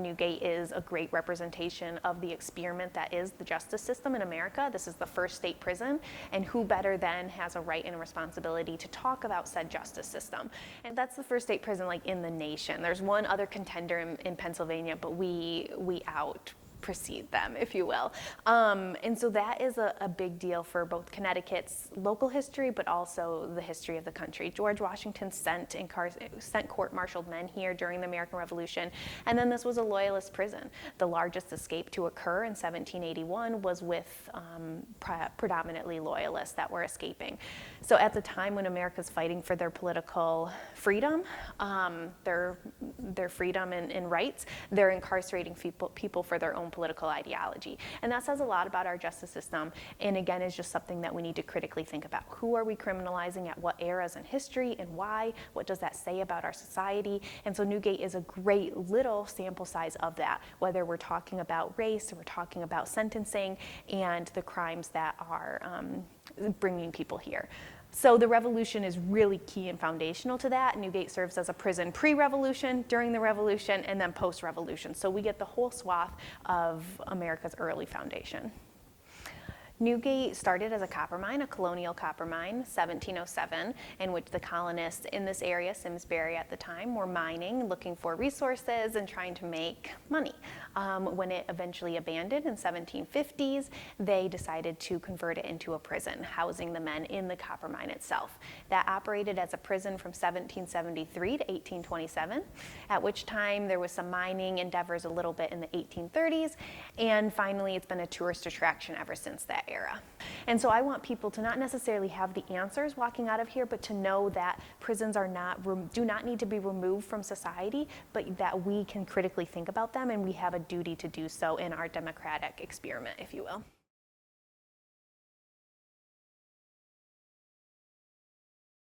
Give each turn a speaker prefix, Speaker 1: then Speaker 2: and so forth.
Speaker 1: Newgate is a great representation of the experiment that is the justice system in America. This is the first state prison, and who better than has a right and a responsibility to talk about said justice system. And that's the first state prison like in the nation. There's one other contender in Pennsylvania, but we precede them, if you will. And so that is a big deal for both Connecticut's local history, but also the history of the country. George Washington sent court-martialed men here during the American Revolution, and then this was a Loyalist prison. The largest escape to occur in 1781 was with predominantly Loyalists that were escaping. So at the time when America's fighting for their political freedom, their freedom and rights, they're incarcerating people for their own political ideology. And that says a lot about our justice system, and again is just something that we need to critically think about. Who are we criminalizing at what eras in history, and why? What does that say about our society? And so Newgate is a great little sample size of that, whether we're talking about race or we're talking about sentencing and the crimes that are bringing people here. So the revolution is really key and foundational to that. Newgate serves as a prison pre-revolution, during the revolution, and then post-revolution. So we get the whole swath of America's early foundation. Newgate started as a copper mine, a colonial copper mine, 1707, in which the colonists in this area, Simsbury at the time, were mining, looking for resources and trying to make money. When it eventually abandoned in 1750s, they decided to convert it into a prison, housing the men in the copper mine itself. That operated as a prison from 1773 to 1827, at which time there was some mining endeavors a little bit in the 1830s, and finally it's been a tourist attraction ever since that era. And so I want people to not necessarily have the answers walking out of here, but to know that prisons do not need to be removed from society, but that we can critically think about them, and we have a duty to do so in our democratic experiment, if you will.